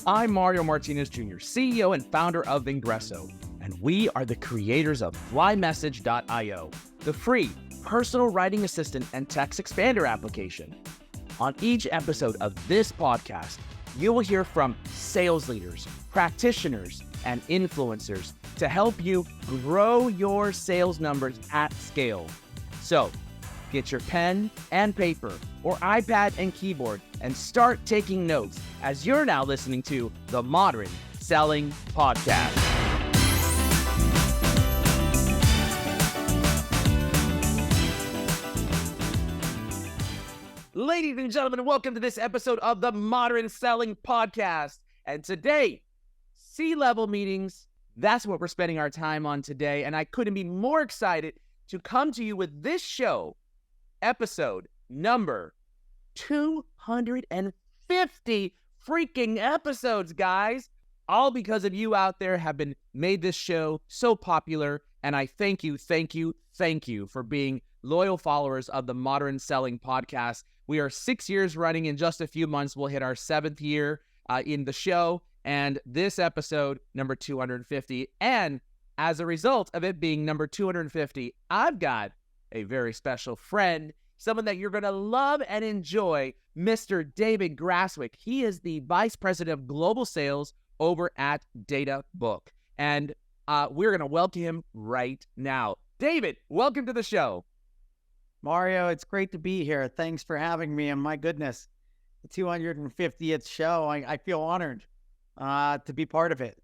I'm Mario Martinez Jr., CEO and founder of Ingresso, and we are the creators of Flymsg IO, the free personal writing assistant and text expander application. On each episode of this podcast, you will hear from sales leaders, practitioners, and influencers to help you grow your sales numbers at scale. So, get your pen and paper or iPad and keyboard and start taking notes as you're now listening to the Modern Selling Podcast. Ladies and gentlemen, welcome to this episode of the Modern Selling Podcast. And today, C-level meetings, that's what we're spending our time on today. And I couldn't be more excited to come to you with this show, episode number 250 freaking episodes, guys. All because of you out there have been made this show so popular. And I thank you for being loyal followers of the Modern Selling Podcast. We are 6 years running. In just a few months, we'll hit our 7th year in the show. And this episode, number 250. And as a result of it being number 250, I've got a very special friend, someone that you're going to love and enjoy, Mr. David Graswick. He is the Vice President of Global Sales over at DataBook. And we're going to welcome him right now. David, welcome to the show. Mario, it's great to be here. Thanks for having me. And my goodness, the 250th show, I feel honored to be part of it.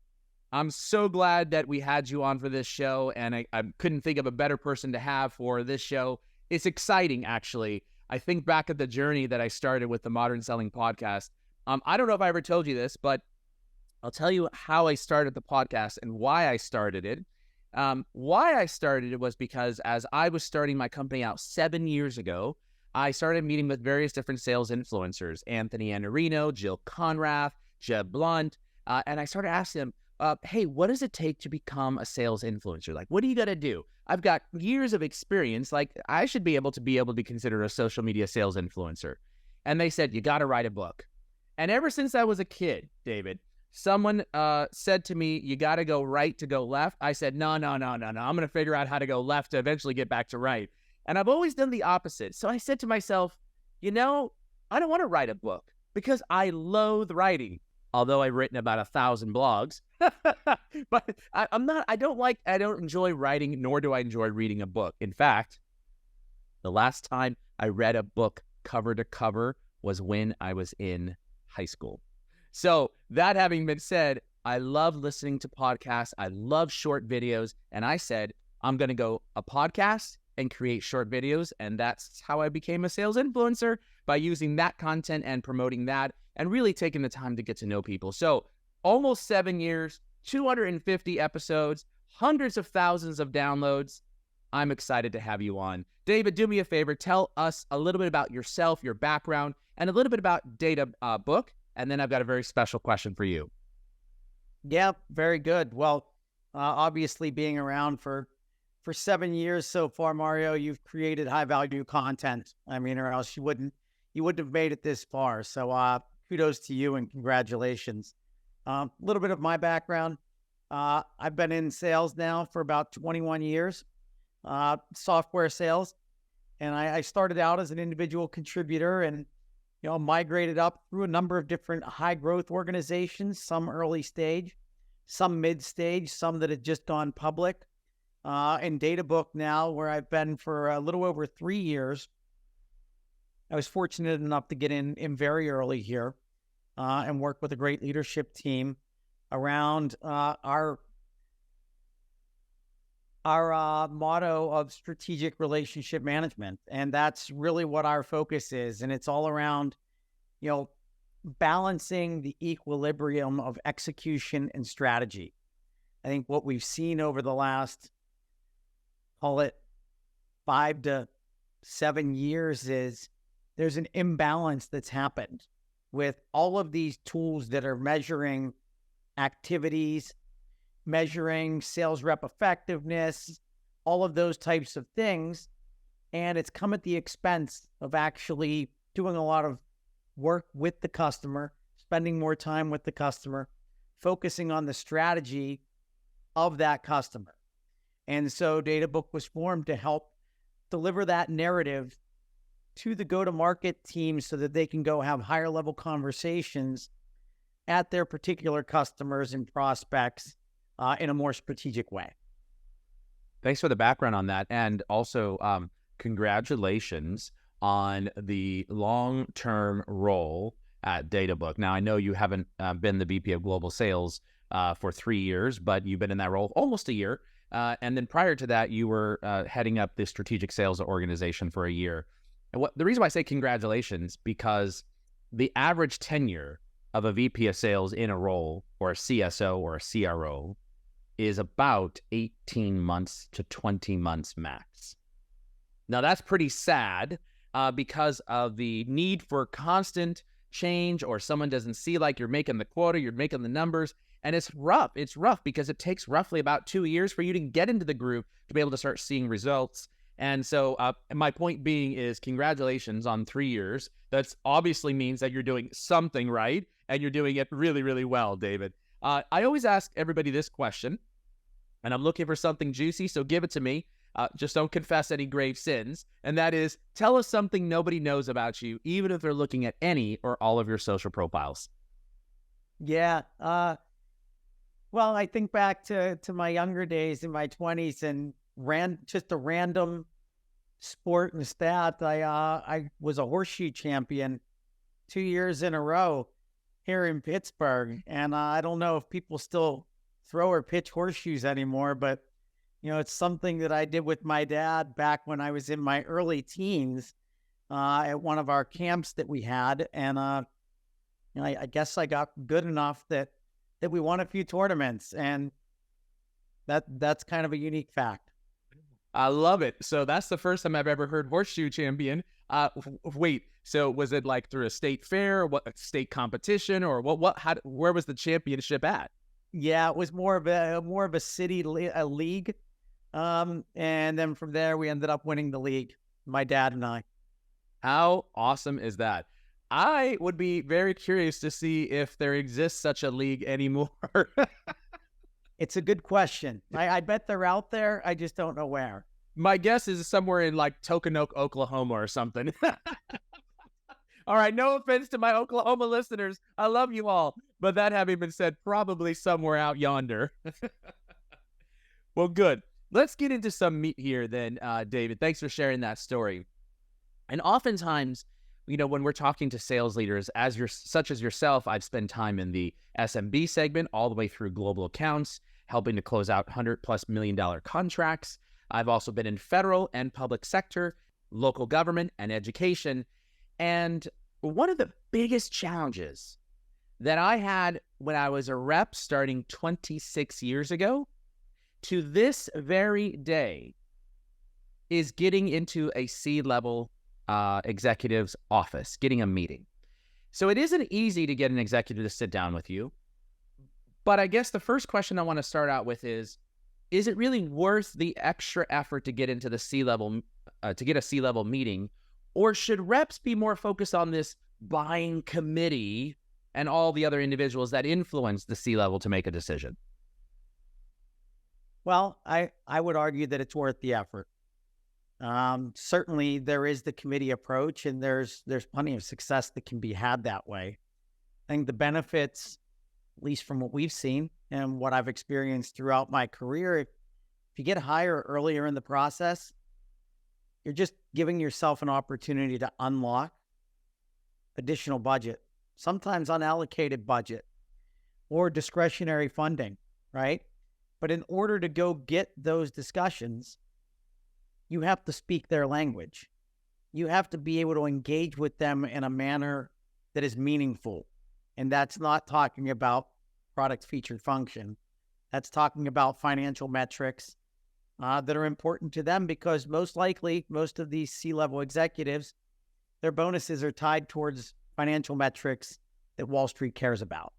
I'm so glad that we had you on for this show, and I couldn't think of a better person to have for this show. It's exciting, actually. I think back at the journey that I started with the Modern Selling Podcast. I don't know if I ever told you this, but I'll tell you how I started the podcast and why I started it. Why I started it was because as I was starting my company out 7 years ago, I started meeting with various different sales influencers, Anthony Iannarino, Jill Conrath, Jeb Blunt, and I started asking them, hey, what does it take to become a sales influencer? Like, what do you got to do? I've got years of experience. Like, I should be able to be considered a social media sales influencer. And they said, you got to write a book. And ever since I was a kid, David, someone said to me, you got to go right to go left. I said, no. I'm going to figure out how to go left to eventually get back to right. And I've always done the opposite. So I said to myself, I don't want to write a book because I loathe writing. Although I've written about 1,000 blogs, but I don't enjoy writing, nor do I enjoy reading a book. In fact, the last time I read a book cover to cover was when I was in high school. So that having been said, I love listening to podcasts. I love short videos. And I said, I'm going to go a podcast and create short videos. And that's how I became a sales influencer, by using that content and promoting that and really taking the time to get to know people. So almost 7 years, 250 episodes, hundreds of thousands of downloads. I'm excited to have you on. David, do me a favor. Tell us a little bit about yourself, your background, and a little bit about DataBook. And then I've got a very special question for you. Yeah, very good. Well, obviously being around for 7 years so far, Mario, you've created high value content. I mean, or else you wouldn't have made it this far. So kudos to you and congratulations. A little bit of my background. I've been in sales now for about 21 years, software sales. And I started out as an individual contributor and, migrated up through a number of different high growth organizations, some early stage, some mid stage, some that had just gone public. In DataBook now, where I've been for a little over 3 years. I was fortunate enough to get in very early here and work with a great leadership team around our motto of strategic relationship management. And that's really what our focus is. And it's all around, balancing the equilibrium of execution and strategy. I think what we've seen over the last, call it 5 to 7 years, is there's an imbalance that's happened with all of these tools that are measuring activities, measuring sales rep effectiveness, all of those types of things. And it's come at the expense of actually doing a lot of work with the customer, spending more time with the customer, focusing on the strategy of that customer. And so DataBook was formed to help deliver that narrative to the go-to-market team so that they can go have higher level conversations at their particular customers and prospects in a more strategic way. Thanks for the background on that. And also, congratulations on the long-term role at DataBook. Now, I know you haven't been the VP of Global Sales for 3 years, but you've been in that role almost a year. And then prior to that, you were heading up the strategic sales organization for a year. And the reason why I say congratulations, because the average tenure of a VP of sales in a role, or a CSO or a CRO, is about 18 months to 20 months max. Now, that's pretty sad because of the need for constant change, or someone doesn't see like you're making the quota, you're making the numbers. And it's rough. It's rough because it takes roughly about 2 years for you to get into the groove to be able to start seeing results. And so my point being is congratulations on 3 years. That's obviously means that you're doing something right, and you're doing it really, really well, David. I always ask everybody this question, and I'm looking for something juicy, so give it to me. Just don't confess any grave sins. And that is, tell us something nobody knows about you, even if they're looking at any or all of your social profiles. Yeah. Well, I think back to my younger days in my 20s and just a random sport and stat. I was a horseshoe champion 2 years in a row here in Pittsburgh. And I don't know if people still throw or pitch horseshoes anymore, but it's something that I did with my dad back when I was in my early teens at one of our camps that we had. And I guess I got good enough that we won a few tournaments, and that's kind of a unique fact. I love it. So that's the first time I've ever heard horseshoe champion. Wait, so was it like through a state fair, a state competition, or where was the championship at? Yeah, it was more of a city league. And then from there, we ended up winning the league, my dad and I. How awesome is that? I would be very curious to see if there exists such a league anymore. It's a good question. I bet they're out there. I just don't know where. My guess is somewhere in like Tokenoke, Oklahoma or something. All right, no offense to my Oklahoma listeners. I love you all. But that having been said, probably somewhere out yonder. Well, good. Let's get into some meat here then, David. Thanks for sharing that story. And oftentimes, when we're talking to sales leaders, such as yourself, I've spent time in the SMB segment all the way through global accounts, helping to close out $100+ million contracts. I've also been in federal and public sector, local government, and education. And one of the biggest challenges that I had when I was a rep starting 26 years ago to this very day is getting into a C-level executive's office, getting a meeting. So it isn't easy to get an executive to sit down with you. But I guess the first question I want to start out with is it really worth the extra effort to get into the C-level, to get a C-level meeting? Or should reps be more focused on this buying committee and all the other individuals that influence the C-level to make a decision? Well, I would argue that it's worth the effort. Certainly there is the committee approach, and there's plenty of success that can be had that way. I think the benefits, at least from what we've seen and what I've experienced throughout my career, if you get higher earlier in the process, you're just giving yourself an opportunity to unlock additional budget, sometimes unallocated budget or discretionary funding, right? But in order to go get those discussions, you have to speak their language. You have to be able to engage with them in a manner that is meaningful. And that's not talking about product, feature, function. That's talking about financial metrics that are important to them, because most likely, most of these C-level executives, their bonuses are tied towards financial metrics that Wall Street cares about.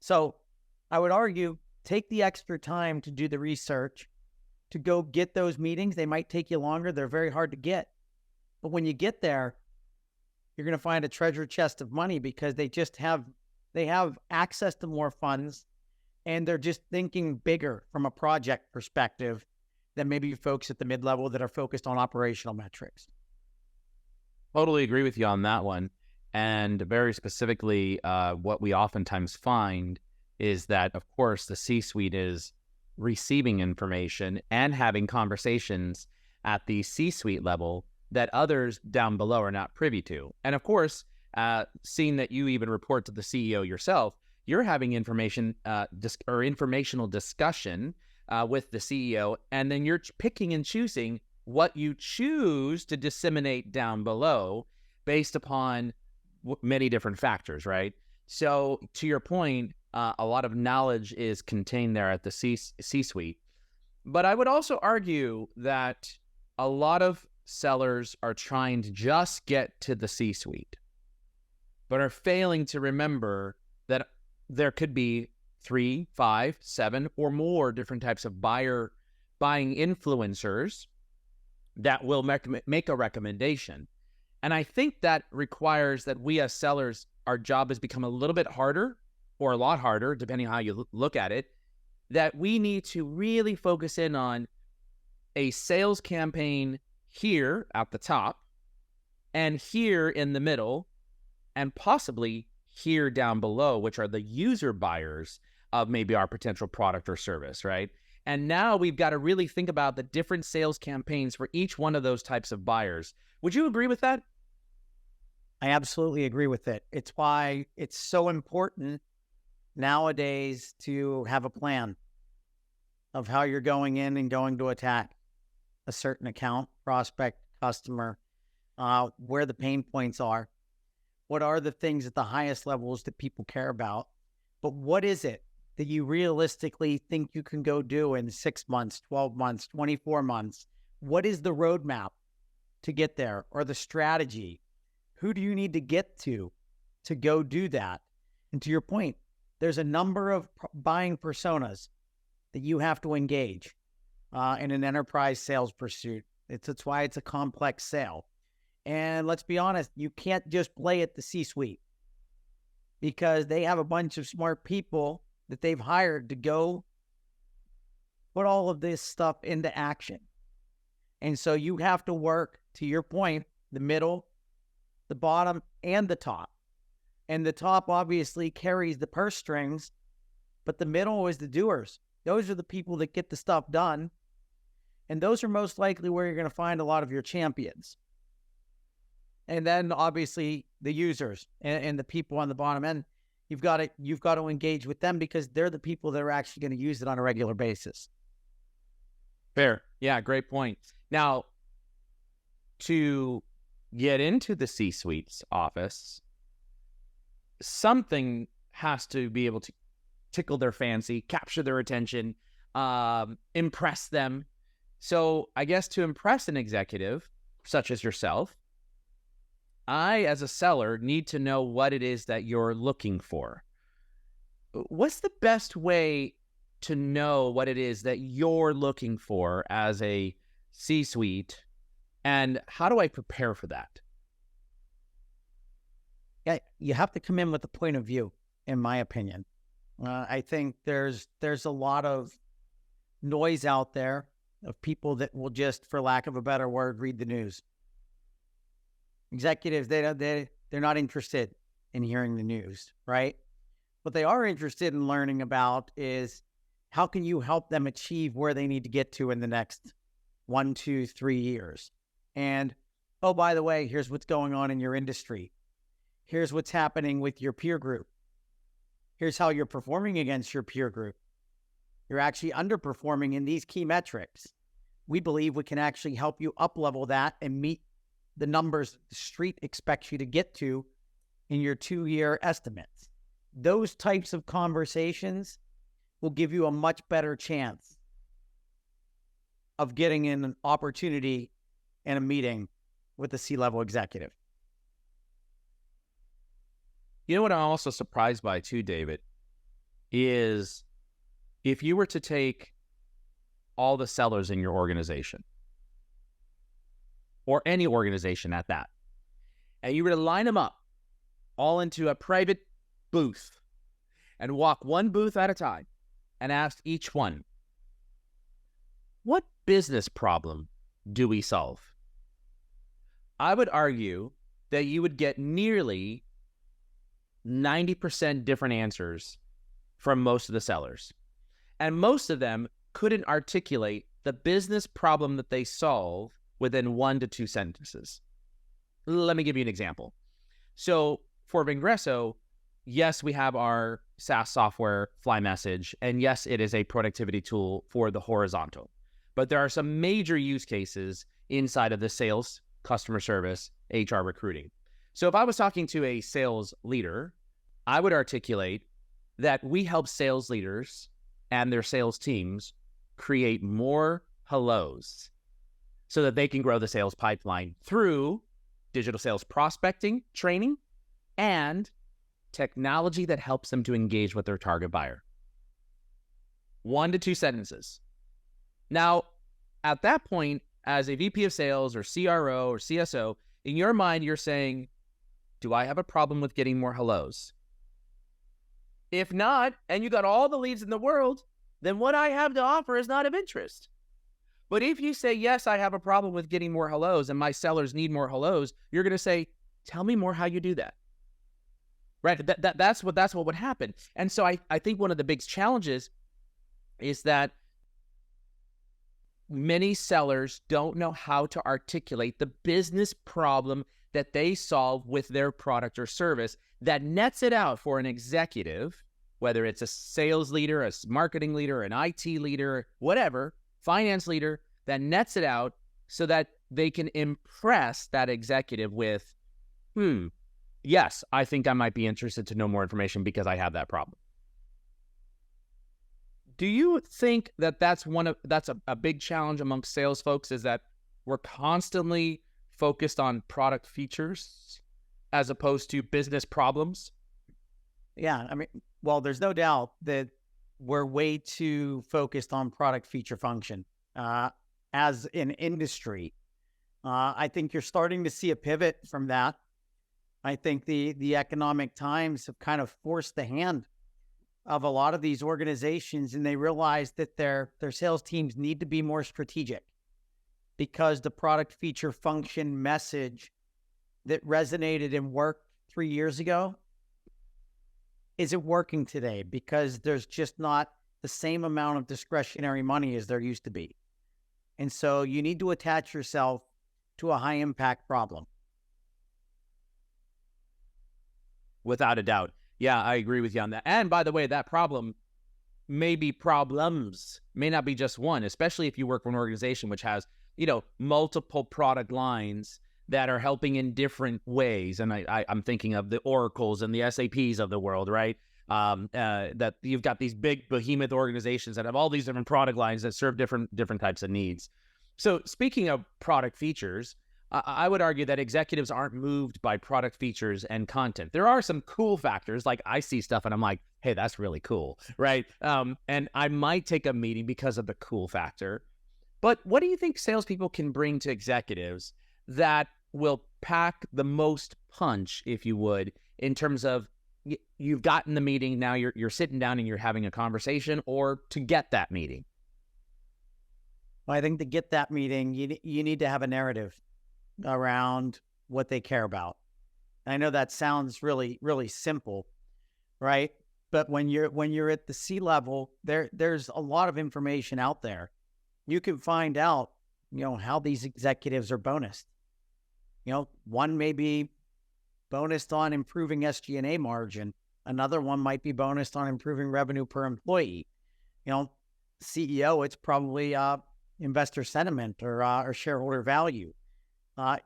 So I would argue, take the extra time to do the research, to go get those meetings. They might take you longer. They're very hard to get. But when you get there, you're going to find a treasure chest of money, because they just have They have access to more funds, and they're just thinking bigger from a project perspective than maybe folks at the mid-level that are focused on operational metrics. Totally agree with you on that one. And very specifically, what we oftentimes find is that, of course, the C-suite is receiving information and having conversations at the C-suite level that others down below are not privy to. And of course, seeing that you even report to the CEO yourself, you're having information or informational discussion with the CEO, and then you're picking and choosing what you choose to disseminate down below based upon many different factors, right? So to your point, a lot of knowledge is contained there at the C-suite. But I would also argue that a lot of sellers are trying to just get to the C-suite, but are failing to remember that there could be 3, 5, 7, or more different types of buying influencers that will make a recommendation. And I think that requires that we as sellers, our job has become a little bit harder or a lot harder, depending on how you look at it, that we need to really focus in on a sales campaign here at the top and here in the middle and possibly here down below, which are the user buyers of maybe our potential product or service, right? And now we've got to really think about the different sales campaigns for each one of those types of buyers. Would you agree with that? I absolutely agree with it. It's why it's so important nowadays to have a plan of how you're going in and going to attack a certain account, prospect, customer, where the pain points are, what are the things at the highest levels that people care about, but what is it that you realistically think you can go do in 6 months, 12 months, 24 months? What is the roadmap to get there, or the strategy? Who do you need to get to go do that? And to your point, there's a number of buying personas that you have to engage in an enterprise sales pursuit. It's why it's a complex sale. And let's be honest, you can't just play at the C-suite because they have a bunch of smart people that they've hired to go put all of this stuff into action. And so you have to work, to your point, the middle, the bottom, and the top. And the top obviously carries the purse strings, but the middle is the doers. Those are the people that get the stuff done. And those are most likely where you're going to find a lot of your champions. And then obviously the users and the people on the bottom end, you've got to engage with them because they're the people that are actually going to use it on a regular basis. Fair. Yeah, great point. Now, to get into the C-suite's office, something has to be able to tickle their fancy, capture their attention, impress them. So I guess to impress an executive, such as yourself, I, as a seller, need to know what it is that you're looking for. What's the best way to know what it is that you're looking for as a C-suite, and how do I prepare for that? Yeah, you have to come in with a point of view, in my opinion. I think there's a lot of noise out there of people that will just, for lack of a better word, read the news. Executives, they're not interested in hearing the news, right? What they are interested in learning about is how can you help them achieve where they need to get to in the next 1, 2, 3 years. And, oh, by the way, here's what's going on in your industry. Here's what's happening with your peer group. Here's how you're performing against your peer group. You're actually underperforming in these key metrics. We believe we can actually help you up-level that and meet the numbers the street expects you to get to in your 2-year estimates. Those types of conversations will give you a much better chance of getting in an opportunity and a meeting with a C-level executive. You know what I'm also surprised by too, David, is if you were to take all the sellers in your organization, or any organization at that, and you were to line them up all into a private booth and walk one booth at a time and ask each one, what business problem do we solve? I would argue that you would get nearly 90% different answers from most of the sellers. And most of them couldn't articulate the business problem that they solve within 1 to 2 sentences. Let me give you an example. So for Vingresso, yes, we have our SaaS software, Flymsg, and yes, it is a productivity tool for the horizontal. But there are some major use cases inside of the sales, customer service, HR recruiting. So if I was talking to a sales leader, I would articulate that we help sales leaders and their sales teams create more hellos so that they can grow the sales pipeline through digital sales prospecting, training, and technology that helps them to engage with their target buyer. 1 to 2 sentences. Now, at that point, as a VP of sales or CRO or CSO, in your mind, you're saying, do I have a problem with getting more hellos? If not, and you got all the leads in the world, then what I have to offer is not of interest. But if you say, yes, I have a problem with getting more hellos and my sellers need more hellos, you're going to say, tell me more how you do that. Right? That's what would happen. And so I think one of the big challenges is that many sellers don't know how to articulate the business problem that they solve with their product or service that nets it out for an executive, whether it's a sales leader, a marketing leader, an IT leader, whatever, finance leader, that nets it out so that they can impress that executive with, yes, I think I might be interested to know more information because I have that problem. Do you think that that's a big challenge amongst sales folks, is that we're constantly focused on product features as opposed to business problems? Yeah, I mean, well, there's no doubt that we're way too focused on product feature function as an industry. I think you're starting to see a pivot from that. I think the economic times have kind of forced the hand of a lot of these organizations, and they realize that their sales teams need to be more strategic, because the product feature function message that resonated and worked 3 years ago isn't working today, because there's just not the same amount of discretionary money as there used to be. And so you need to attach yourself to a high impact problem. Without a doubt. Yeah, I agree with you on that. And by the way, that problem may be problems, may not be just one, especially if you work for an organization which has, multiple product lines that are helping in different ways. And I'm thinking of the Oracles and the SAPs of the world, right? That you've got these big behemoth organizations that have all these different product lines that serve different types of needs. So speaking of product features, I would argue that executives aren't moved by product features and content. There are some cool factors, like I see stuff and I'm like, hey, that's really cool, right? And I might take a meeting because of the cool factor. But what do you think salespeople can bring to executives that will pack the most punch, if you would, in terms of you've gotten the meeting, now you're sitting down and you're having a conversation, or to get that meeting? Well, I think to get that meeting, you need to have a narrative around what they care about. And I know that sounds really, really simple, right? But when you're at the C-level, there's a lot of information out there. You can find out, how these executives are bonused. One may be bonused on improving SG&A margin. Another one might be bonused on improving revenue per employee. CEO, it's probably investor sentiment or shareholder value.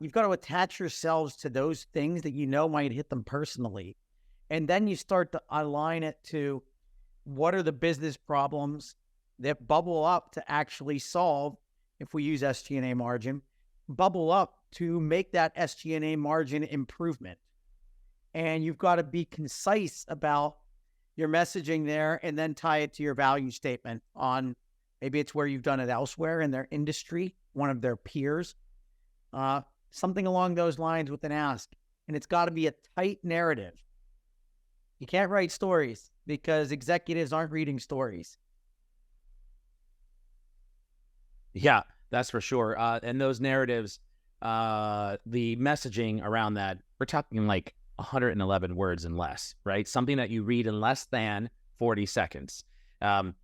You've got to attach yourselves to those things that might hit them personally. And then you start to align it to what are the business problems that bubble up to actually solve, if we use SG&A margin, bubble up to make that SG&A margin improvement. And you've got to be concise about your messaging there, and then tie it to your value statement on, maybe it's where you've done it elsewhere in their industry, one of their peers. Something along those lines with an ask. And it's got to be a tight narrative. You can't write stories because executives aren't reading stories. Yeah, that's for sure. And those narratives, the messaging around that, we're talking like 111 words and less, right? Something that you read in less than 40 seconds. In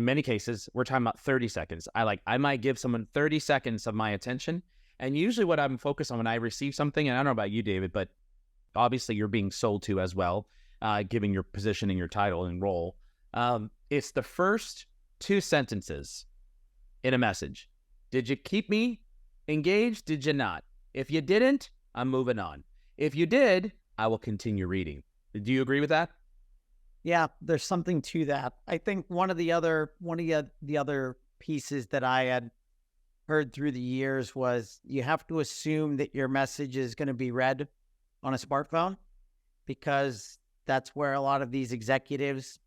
many cases, we're talking about 30 seconds. I might give someone 30 seconds of my attention. And usually what I'm focused on when I receive something, and I don't know about you, David, but obviously you're being sold to as well, given your position and your title and role. It's the first two sentences in a message. Did you keep me engaged? Did you not? If you didn't, I'm moving on. If you did, I will continue reading. Do you agree with that? Yeah, there's something to that. I think one of the other pieces that I had heard through the years was you have to assume that your message is going to be read on a smartphone, because that's where a lot of these executives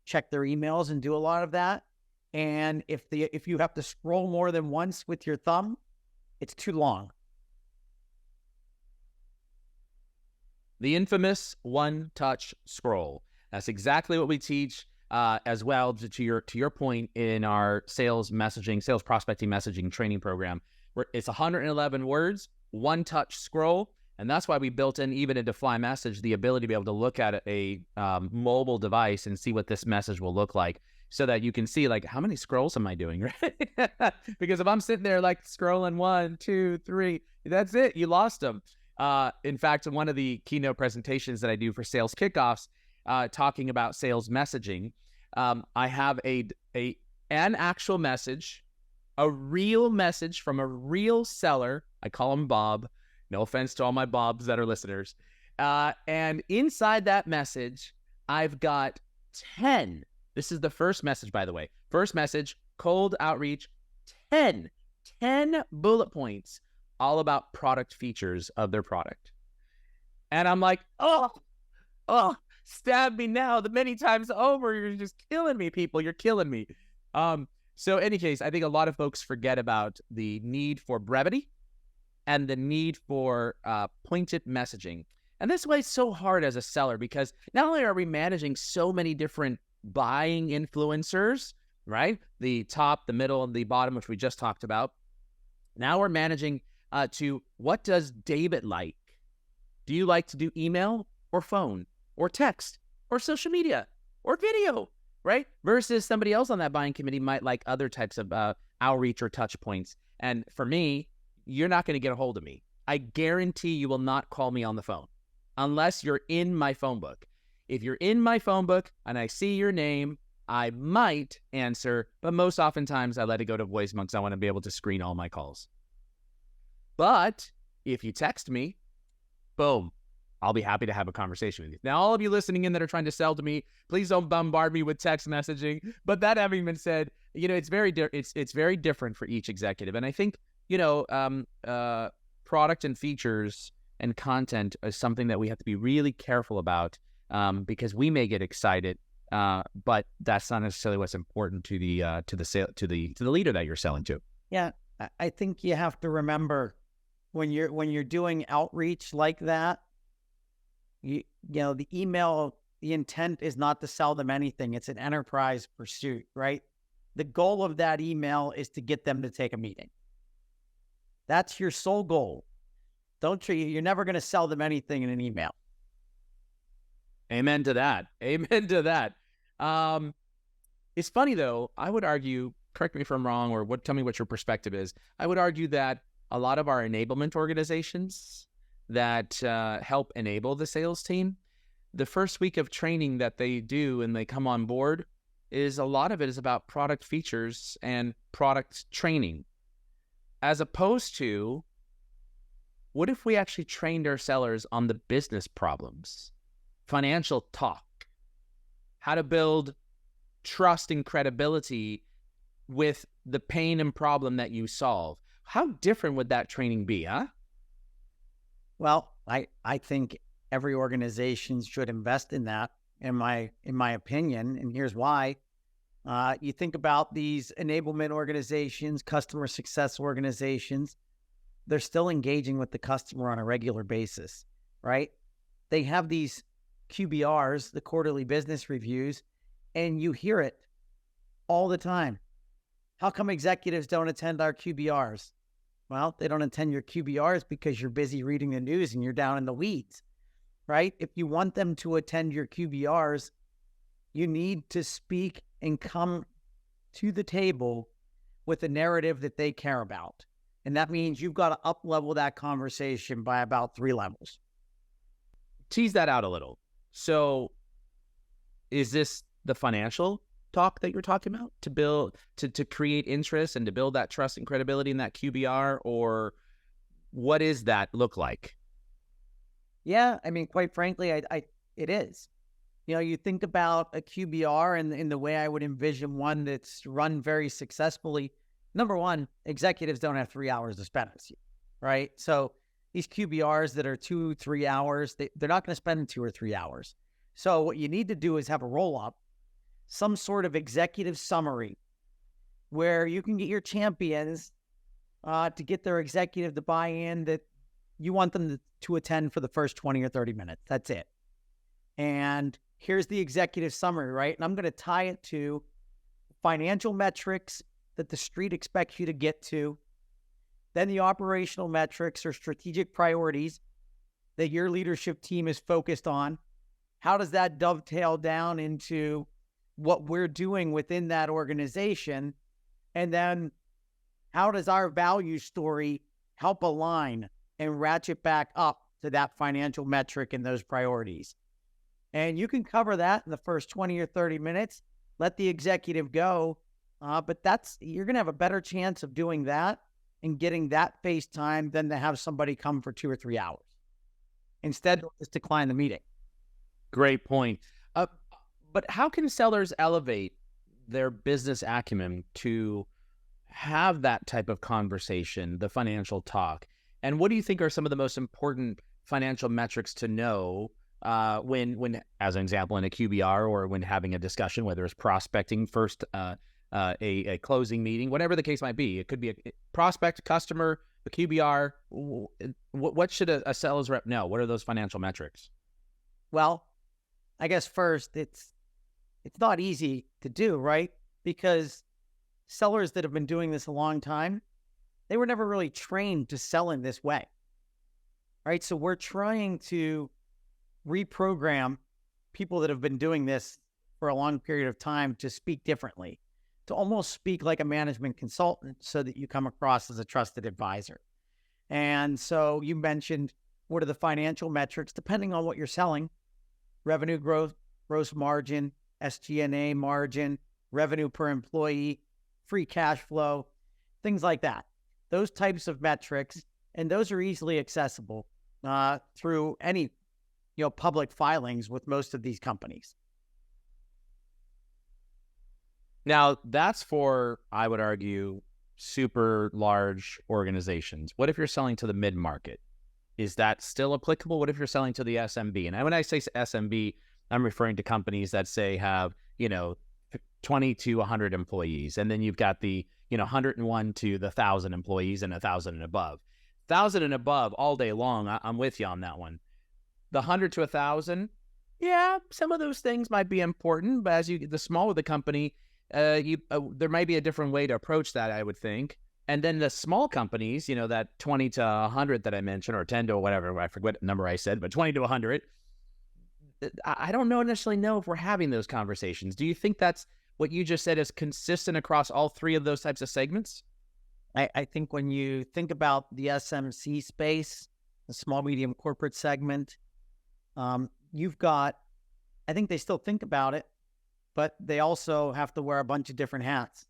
check their emails and do a lot of that. And if you have to scroll more than once with your thumb, it's too long. The infamous one-touch scroll. That's exactly what we teach as well, to your point, in our sales prospecting messaging training program, where it's 111 words, one-touch scroll. And that's why we built in, even into Flymsg, the ability to be able to look at a mobile device and see what this message will look like, so that you can see, like, how many scrolls am I doing, right? Because if I'm sitting there like scrolling 1, 2, 3, that's it. You lost them. In fact, in one of the keynote presentations that I do for sales kickoffs, talking about sales messaging, I have an actual message, a real message from a real seller. I call him Bob. No offense to all my Bobs that are listeners. And inside that message, I've got 10. This is the first message, by the way. First message, cold outreach, 10 bullet points, all about product features of their product. And I'm like, oh, stab me now. The many times over, you're just killing me, people. You're killing me. So in any case, I think a lot of folks forget about the need for brevity and the need for pointed messaging. And this is why it's so hard as a seller, because not only are we managing so many different buying influencers, right? The top, the middle, and the bottom, which we just talked about. Now we're managing to, what does David like? Do you like to do email or phone or text or social media or video, right? Versus somebody else on that buying committee might like other types of outreach or touch points. And for me, you're not going to get a hold of me. I guarantee you will not call me on the phone unless you're in my phone book. If you're in my phone book and I see your name, I might answer, but most oftentimes I let it go to voicemail because I want to be able to screen all my calls. But if you text me, boom, I'll be happy to have a conversation with you. Now, all of you listening in that are trying to sell to me, please don't bombard me with text messaging. But that having been said, it's very different for each executive. And I think, product and features and content is something that we have to be really careful about, because we may get excited, but that's not necessarily what's important to the leader that you're selling to. Yeah, I think you have to remember when you're doing outreach like that, the email, the intent is not to sell them anything. It's an enterprise pursuit, right? The goal of that email is to get them to take a meeting. That's your sole goal. You're never going to sell them anything in an email. Amen to that. Amen to that. It's funny though, I would argue, correct me if I'm wrong, or tell me what your perspective is. I would argue that a lot of our enablement organizations that help enable the sales team, the first week of training that they do and they come on board, is a lot of it is about product features and product training, as opposed to, what if we actually trained our sellers on the business problems, financial talk, how to build trust and credibility with the pain and problem that you solve? How different would that training be, huh? Well, I think every organization should invest in that, in my opinion, and here's why. You think about these enablement organizations, customer success organizations, they're still engaging with the customer on a regular basis, right? They have these QBRs, the quarterly business reviews, and you hear it all the time. How come executives don't attend our QBRs? Well, they don't attend your QBRs because you're busy reading the news and you're down in the weeds, right? If you want them to attend your QBRs, you need to speak and come to the table with a narrative that they care about. And that means you've got to up-level that conversation by about 3 levels. Tease that out a little. So is this the financial talk that you're talking about to build, to create interest and to build that trust and credibility in that QBR, or what does that look like? Yeah, I mean, quite frankly, it is. You know, you think about a QBR and in the way I would envision one that's run very successfully. Number one, executives don't have 3 hours to spend with you, right? So these QBRs that are 2-3 hours, they're not going to spend 2 or 3 hours. So what you need to do is have a roll-up, some sort of executive summary where you can get your champions to get their executive to buy in that you want them to attend for the first 20 or 30 minutes. That's it. And here's the executive summary, right? And I'm going to tie it to financial metrics that the street expects you to get to, then the operational metrics or strategic priorities that your leadership team is focused on. How does that dovetail down into what we're doing within that organization? And then how does our value story help align and ratchet back up to that financial metric and those priorities? And you can cover that in the first 20 or 30 minutes, let the executive go. But you're going to have a better chance of doing that and getting that face time than to have somebody come for 2 or 3 hours. Instead, just decline the meeting. Great point. But how can sellers elevate their business acumen to have that type of conversation, the financial talk? And what do you think are some of the most important financial metrics to know when, as an example, in a QBR or when having a discussion, whether it's prospecting first, a closing meeting, whatever the case might be? It could be a prospect, a customer, a QBR. What should a sales rep know? What are those financial metrics? Well, I guess first, it's not easy to do, right? Because sellers that have been doing this a long time, they were never really trained to sell in this way, right? So we're trying to reprogram people that have been doing this for a long period of time to speak differently, to almost speak like a management consultant so that you come across as a trusted advisor. And so you mentioned, what are the financial metrics, depending on what you're selling? Revenue growth, gross margin, SG&A margin, revenue per employee, free cash flow, things like that. Those types of metrics, and those are easily accessible through any public filings with most of these companies. Now, that's for, I would argue, super large organizations. What if you're selling to the mid-market? Is that still applicable? What if you're selling to the SMB? And when I say SMB, I'm referring to companies that say have, 20 to 100 employees. And then you've got the, 101 to the 1,000 employees and 1,000 and above. 1,000 and above all day long, I'm with you on that one. The 100 to 1,000, yeah, some of those things might be important, but as you get the smaller the company, there might be a different way to approach that, I would think. And then the small companies, that 20 to 100 that I mentioned, or 10 to whatever, I forget what number I said, but 20 to 100, I don't necessarily know if we're having those conversations. Do you think that's what you just said is consistent across all 3 of those types of segments? I think when you think about the SMC space, the small, medium corporate segment, you've got, I think they still think about it, but they also have to wear a bunch of different hats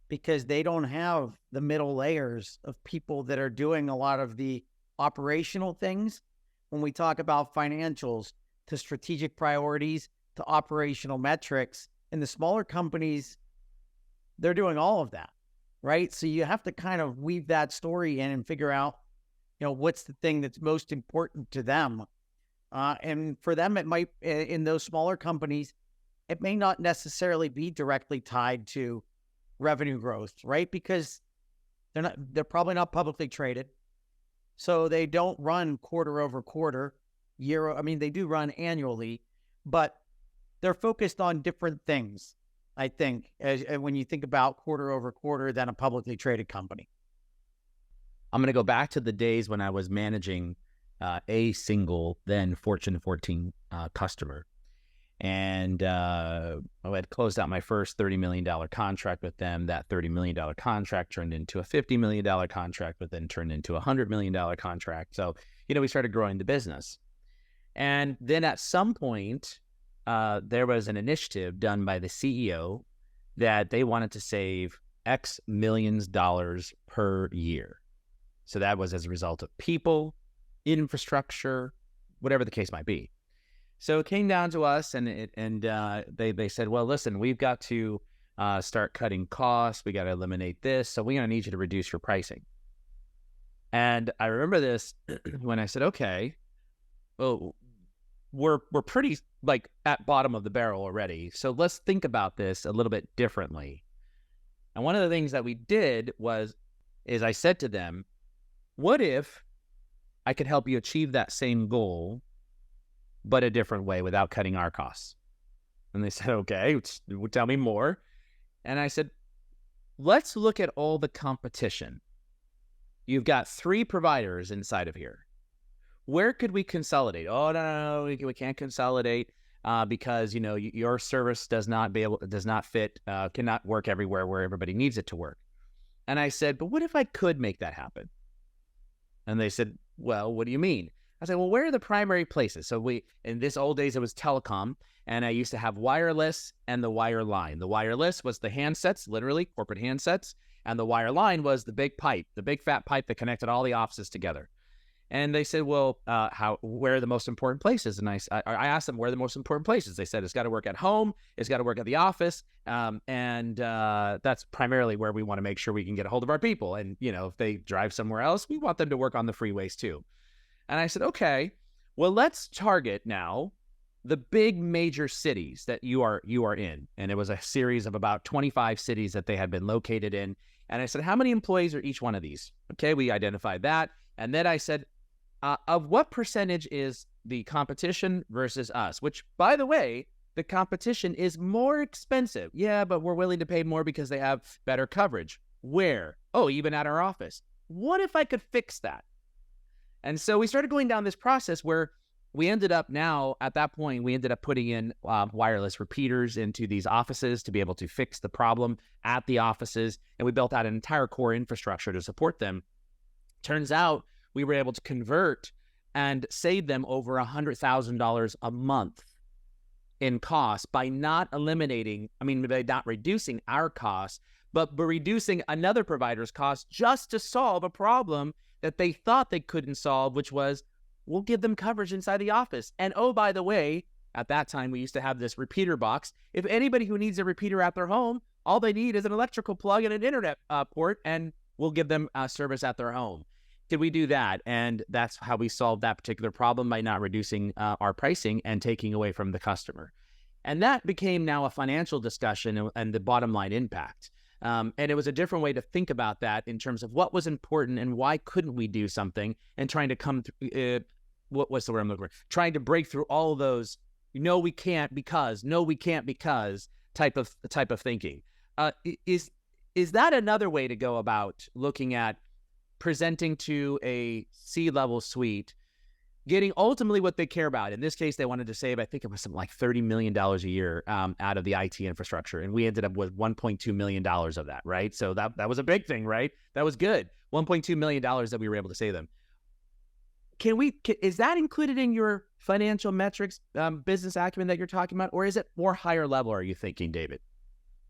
because they don't have the middle layers of people that are doing a lot of the operational things. When we talk about financials to strategic priorities to operational metrics, in the smaller companies, they're doing all of that, right? So you have to kind of weave that story in and figure out, what's the thing that's most important to them. And for them, it might, in those smaller companies, it may not necessarily be directly tied to revenue growth, right? Because they're probably not publicly traded. So they don't run quarter over quarter. they do run annually, but they're focused on different things, I think, when you think about quarter over quarter than a publicly traded company. I'm going to go back to the days when I was managing a single then Fortune 14 customer. And I had closed out my first $30 million contract with them. That $30 million contract turned into a $50 million contract, but then turned into a $100 million contract. So, we started growing the business. And then at some point, there was an initiative done by the CEO that they wanted to save X millions dollars per year. So that was as a result of people, infrastructure, whatever the case might be. So it came down to us, and they said, well, listen, we've got to start cutting costs. We got to eliminate this. So we're going to need you to reduce your pricing. And I remember this when I said, okay, well, we're pretty like at bottom of the barrel already. So let's think about this a little bit differently. And one of the things that we did is I said to them, what if I could help you achieve that same goal, but a different way without cutting our costs? And they said, okay, tell me more. And I said, let's look at all the competition. You've got 3 providers inside of here. Where could we consolidate? Oh, no, we can't consolidate because, your service does not fit, cannot work everywhere where everybody needs it to work. And I said, but what if I could make that happen? And they said, well, what do you mean? I said, well, where are the primary places? So in this old days, it was telecom, and I used to have wireless and the wireline. The wireless was the handsets, literally corporate handsets, and the wireline was the big pipe, the big fat pipe that connected all the offices together. And they said, well, where are the most important places? And I asked them, where are the most important places? They said, it's got to work at home. It's got to work at the office. And that's primarily where we want to make sure we can get a hold of our people. And, if they drive somewhere else, we want them to work on the freeways too. And I said, okay, well, let's target now the big major cities that you are in. And it was a series of about 25 cities that they had been located in. And I said, how many employees are each one of these? Okay, we identified that. And then I said, of what percentage is the competition versus us? Which, by the way, the competition is more expensive. Yeah, but we're willing to pay more because they have better coverage. Where? Oh, even at our office. What if I could fix that? And so we started going down this process where we ended up putting in wireless repeaters into these offices to be able to fix the problem at the offices. And we built out an entire core infrastructure to support them. Turns out we were able to convert and save them over $100,000 a month in costs by not reducing our costs, but by reducing another provider's costs just to solve a problem that they thought they couldn't solve, which was, we'll give them coverage inside the office. And oh, by the way, at that time, we used to have this repeater box. If anybody who needs a repeater at their home, all they need is an electrical plug and an internet port, and we'll give them service at their home. Did we do that? And that's how we solved that particular problem, by not reducing our pricing and taking away from the customer. And that became now a financial discussion and the bottom line impact. And it was a different way to think about that in terms of what was important and why couldn't we do something, and trying to come through, what's the word I'm looking for? Trying to break through all of those, no, we can't because type of thinking. Is that another way to go about looking at presenting to a C-level suite, getting ultimately what they care about? In this case, they wanted to save, I think it was something like $30 million a year out of the IT infrastructure. And we ended up with $1.2 million of that, right? So that was a big thing, right? That was good. $1.2 million that we were able to save them. Is that included in your financial metrics, business acumen that you're talking about? Or is it more higher level, are you thinking, David?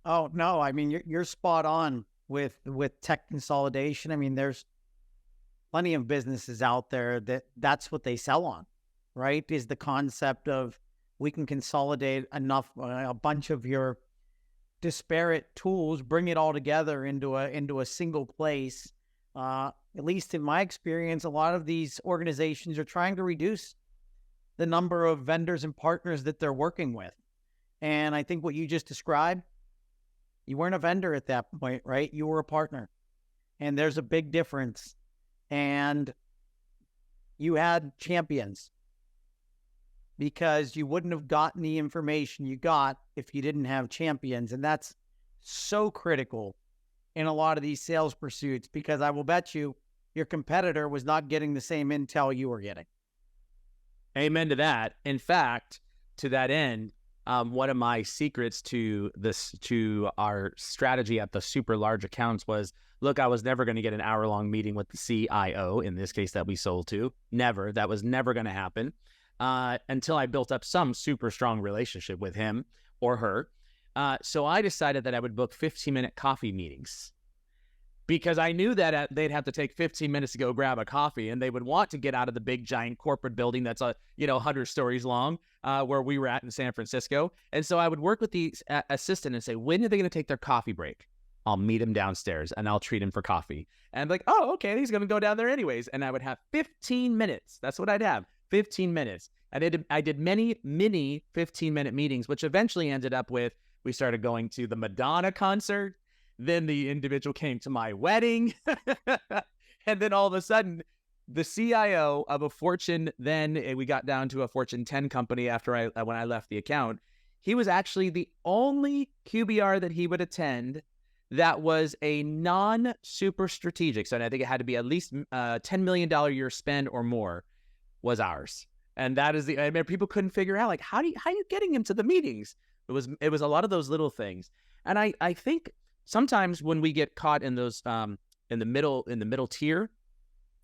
Oh, no. I mean, you're spot on with tech consolidation. I mean, there's plenty of businesses out there that's what they sell on, right? Is the concept of, we can consolidate a bunch of your disparate tools, bring it all together into a single place. At least in my experience, a lot of these organizations are trying to reduce the number of vendors and partners that they're working with. And I think what you just described, you weren't a vendor at that point, right? You were a partner. And there's a big difference. And you had champions. because you wouldn't have gotten the information you got if you didn't have champions. And that's so critical in a lot of these sales pursuits, because I will bet you your competitor was not getting the same intel you were getting. Amen to that. In fact, to that end, one of my secrets to our strategy at the super large accounts was, look, I was never going to get an hour-long meeting with the CIO, in this case that we sold to. Never. That was never going to happen until I built up some super strong relationship with him or her. So I decided that I would book 15-minute coffee meetings, because I knew that they'd have to take 15 minutes to go grab a coffee, and they would want to get out of the big giant corporate building that's 100 stories long, where we were at in San Francisco. And so I would work with the assistant and say, when are they going to take their coffee break? I'll meet him downstairs and I'll treat him for coffee. And I'm like, oh, okay, he's going to go down there anyways. And I would have 15 minutes. That's what I'd have, 15 minutes. And I did many 15-minute meetings, which eventually ended up with, we started going to the Madonna concert. Then the individual came to my wedding. And then all of a sudden, the CIO of a Fortune, then we got down to a Fortune 10 company when I left the account. He was actually the only QBR that he would attend that was a non-super strategic. So I think it had to be at least $10 million a year spend or more, was ours. And that is people couldn't figure out, like, how are you getting him to the meetings? It was a lot of those little things. And I think sometimes when we get caught in those in the middle tier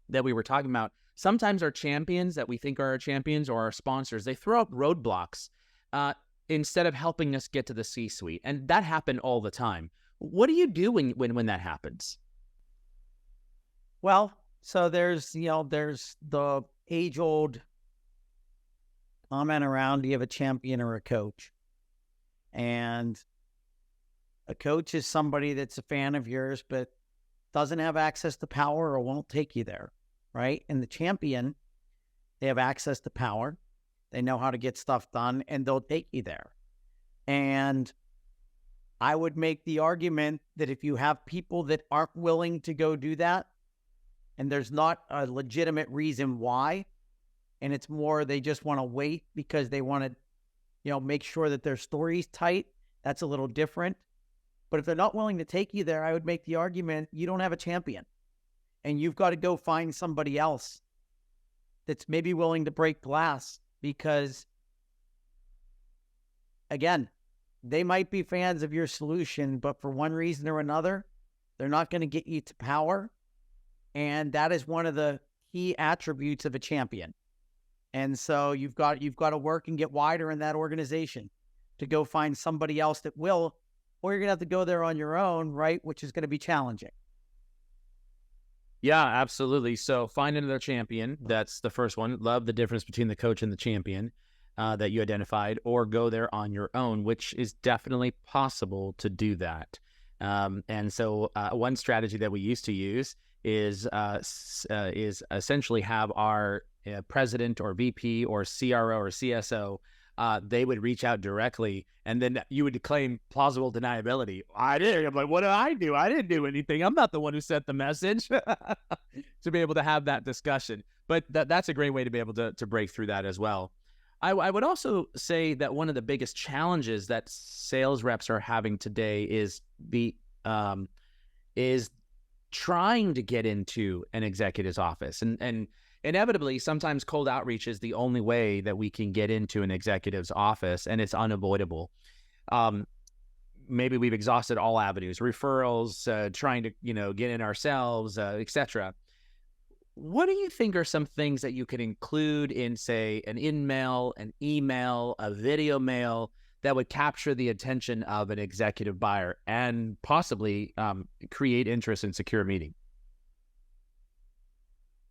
that we were talking about, sometimes our champions that we think are our champions or our sponsors, they throw up roadblocks instead of helping us get to the C-suite. And that happened all the time. What do you do when that happens? Well, so there's the age-old comment around, do you have a champion or a coach? And a coach is somebody that's a fan of yours, but doesn't have access to power or won't take you there, right? And the champion, they have access to power. They know how to get stuff done, and they'll take you there. And I would make the argument that if you have people that aren't willing to go do that, and there's not a legitimate reason why, and it's more they just want to wait because they want to, make sure that their story's tight, that's a little different. But if they're not willing to take you there, I would make the argument you don't have a champion. And you've got to go find somebody else that's maybe willing to break glass, because, again, they might be fans of your solution, but for one reason or another, they're not going to get you to power. And that is one of the key attributes of a champion. And so you've got to work and get wider in that organization to go find somebody else that will, or you're going to have to go there on your own, right? Which is going to be challenging. Yeah, absolutely. So find another champion. That's the first one. Love the difference between the coach and the champion that you identified, or go there on your own, which is definitely possible to do that. And so one strategy that we used to use is essentially have our president or VP or CRO or CSO, they would reach out directly, and then you would claim plausible deniability. I did. I'm like, what did I do? I didn't do anything. I'm not the one who sent the message. To be able to have that discussion. But that's a great way to be able to break through that as well. I would also say that one of the biggest challenges that sales reps are having today is trying to get into an executive's office. And inevitably, sometimes cold outreach is the only way that we can get into an executive's office, and it's unavoidable. Maybe we've exhausted all avenues, referrals, trying to get in ourselves, etc. What do you think are some things that you could include in, say, an in-mail, an email, a video mail that would capture the attention of an executive buyer and possibly create interest in secure meeting?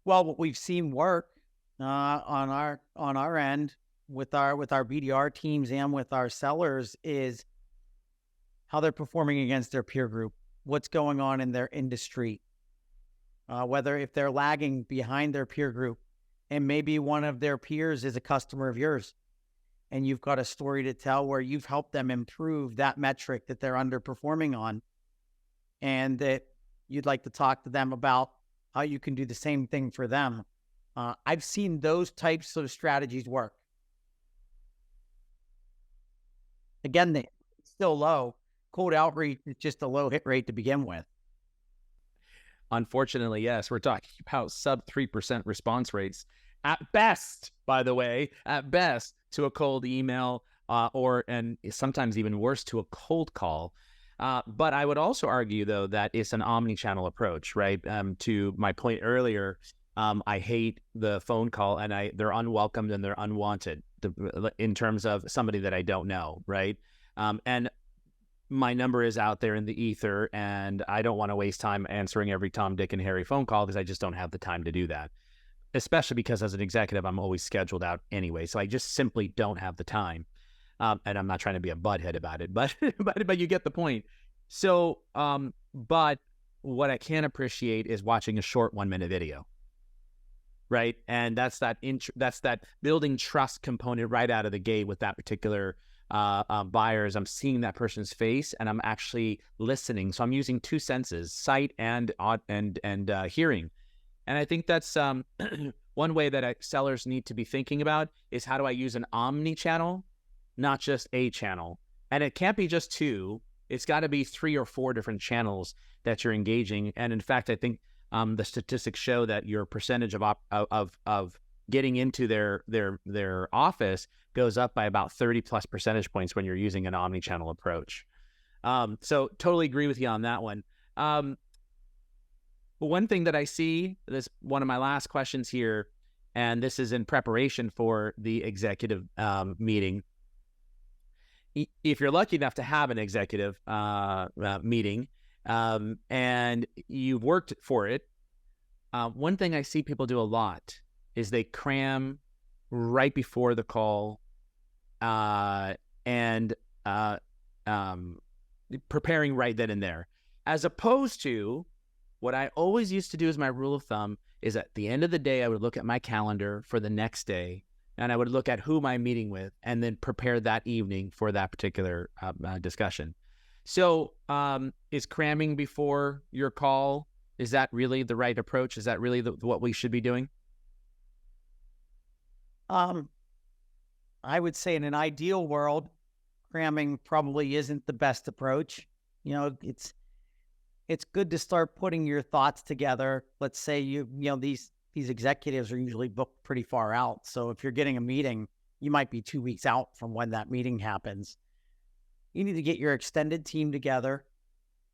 Well, what we've seen work on our end with our BDR teams and with our sellers is how they're performing against their peer group, what's going on in their industry, whether if they're lagging behind their peer group, and maybe one of their peers is a customer of yours, and you've got a story to tell where you've helped them improve that metric that they're underperforming on, and that you'd like to talk to them about how you can do the same thing for them. I've seen those types of strategies work. again, it's still low. Cold outreach is just a low hit rate to begin with. Unfortunately, yes, we're talking about sub 3% response rates at best, by the way, at best to a cold email and sometimes even worse to a cold call. But I would also argue, though, that it's an omni-channel approach, right? To my point earlier, I hate the phone call and they're unwelcomed and they're unwanted in terms of somebody that I don't know, right? And my number is out there in the ether, and I don't want to waste time answering every Tom, Dick, and Harry phone call because I just don't have the time to do that. Especially because as an executive, I'm always scheduled out anyway, so I just simply don't have the time. And I'm not trying to be a butthead about it, but but you get the point. So, but what I can appreciate is watching a short 1-minute video, right? And that's that building trust component right out of the gate with that particular buyers. I'm seeing that person's face and I'm actually listening. So I'm using two senses, sight and hearing. And I think that's one way that sellers need to be thinking about is how do I use an omni-channel, not just a channel. And it can't be just two. It's got to be 3 or 4 different channels that you're engaging. And in fact, I think the statistics show that your percentage of getting into their office goes up by about 30 plus percentage points when you're using an omni-channel approach. So totally agree with you on that one. One thing that I see, this one of my last questions here, and this is in preparation for the executive meeting. If you're lucky enough to have an executive meeting and you've worked for it, one thing I see people do a lot is they cram right before the call and preparing right then and there, as opposed to what I always used to do as my rule of thumb is at the end of the day, I would look at my calendar for the next day and I would look at who am I meeting with and then prepare that evening for that particular discussion. So is cramming before your call, is that really the right approach? Is that really what we should be doing? I would say in an ideal world, cramming probably isn't the best approach. You know, it's good to start putting your thoughts together. Let's say these executives are usually booked pretty far out. So if you're getting a meeting, you might be 2 weeks out from when that meeting happens. You need to get your extended team together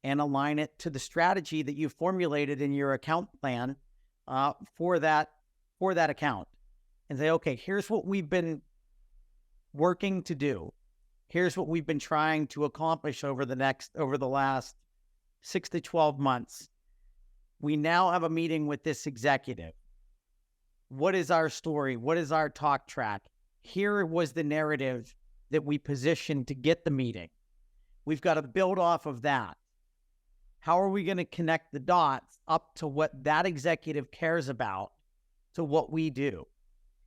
and align it to the strategy that you formulated in your account plan for that account, and say, okay, here's what we've been working to do. Here's what we've been trying to accomplish over the last 6 to 12 months. We now have a meeting with this executive. What is our story? What is our talk track? Here was the narrative that we positioned to get the meeting. We've got to build off of that. How are we going to connect the dots up to what that executive cares about to what we do?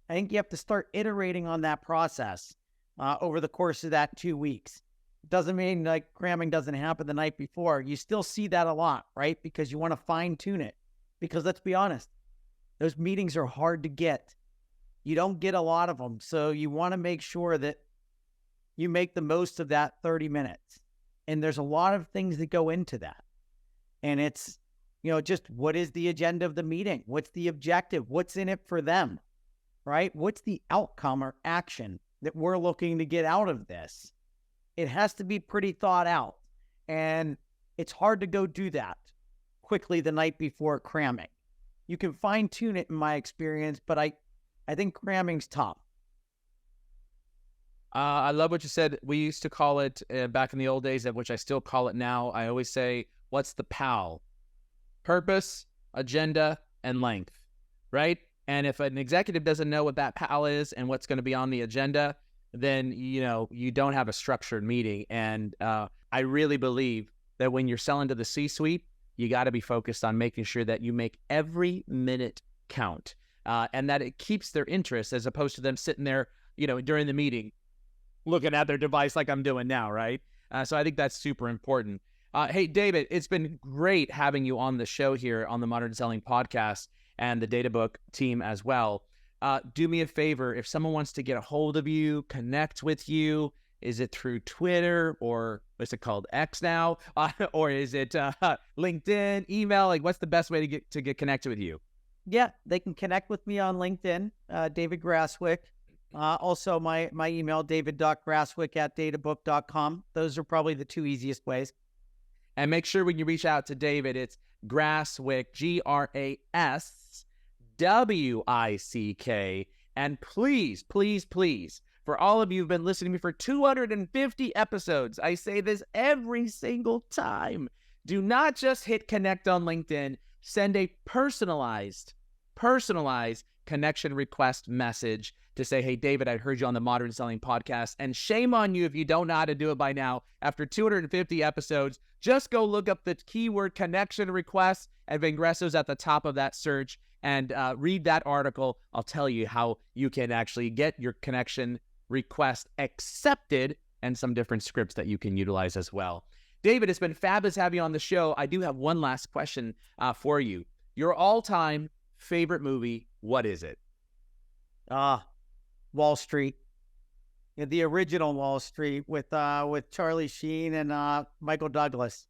I think you have to start iterating on that process over the course of that 2 weeks. Doesn't mean like cramming doesn't happen the night before. You still see that a lot, right? Because you want to fine tune it. Because let's be honest, those meetings are hard to get. You don't get a lot of them. So you want to make sure that you make the most of that 30 minutes. And there's a lot of things that go into that. And it's, just what is the agenda of the meeting? What's the objective? What's in it for them, right? What's the outcome or action that we're looking to get out of this? It has to be pretty thought out. And it's hard to go do that quickly the night before cramming. You can fine tune it in my experience, but I think cramming's tough. I love what you said. We used to call it back in the old days, which I still call it now. I always say, what's the PAL? Purpose, agenda, and length, right? And if an executive doesn't know what that PAL is and what's going to be on the agenda, then, you don't have a structured meeting. And I really believe that when you're selling to the C-suite, you got to be focused on making sure that you make every minute count and that it keeps their interest as opposed to them sitting there, during the meeting, looking at their device like I'm doing now, right? So I think that's super important. Hey, David, it's been great having you on the show here on the Modern Selling Podcast and the DataBook team as well. Do me a favor, if someone wants to get a hold of you, connect with you, Is it through Twitter, or what's it called, X now? Or is it LinkedIn, email? Like, what's the best way to get connected with you? Yeah, they can connect with me on LinkedIn, David Graswick. Also, my email, david.graswick@databook.com. Those are probably the two easiest ways. And make sure when you reach out to David, it's Graswick, Graswick. And please, please, please, for all of you who've been listening to me for 250 episodes, I say this every single time. Do not just hit connect on LinkedIn. Send a personalized connection request message to say, hey, David, I heard you on the Modern Selling Podcast. And shame on you if you don't know how to do it by now. After 250 episodes, just go look up the keyword connection request, and Vengresso's at the top of that search, and read that article. I'll tell you how you can actually get your connection request accepted, and some different scripts that you can utilize as well. David, it's been fabulous having you on the show. I do have one last question for you. Your all-time favorite movie, what is it? Wall Street. Yeah, the original Wall Street with Charlie Sheen and Michael Douglas.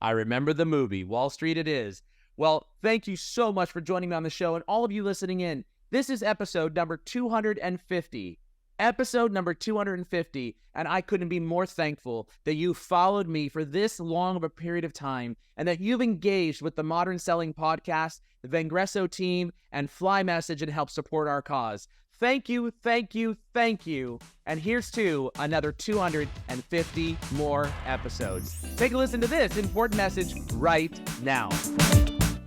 I remember the movie. Wall Street it is. Well, thank you so much for joining me on the show, and all of you listening in. This is episode number 250. Episode number 250, and I couldn't be more thankful that you followed me for this long of a period of time, and that you've engaged with the Modern Selling Podcast, the Vengresso team, and Flymsg and help support our cause. Thank you, thank you, thank you. And here's to another 250 more episodes. Take a listen to this important message right now.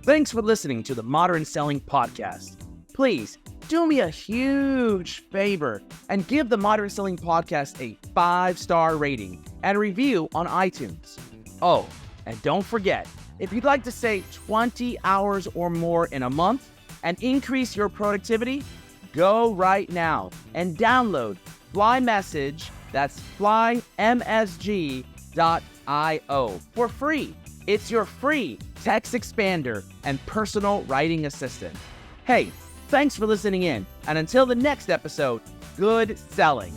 Thanks for listening to the Modern Selling Podcast. Please do me a huge favor and give the Modern Selling Podcast a 5-star rating and review on iTunes. Oh, and don't forget, if you'd like to save 20 hours or more in a month and increase your productivity, go right now and download Flymsg, that's flymsg.io for free. It's your free text expander and personal writing assistant. Hey, thanks for listening in, and until the next episode, good selling.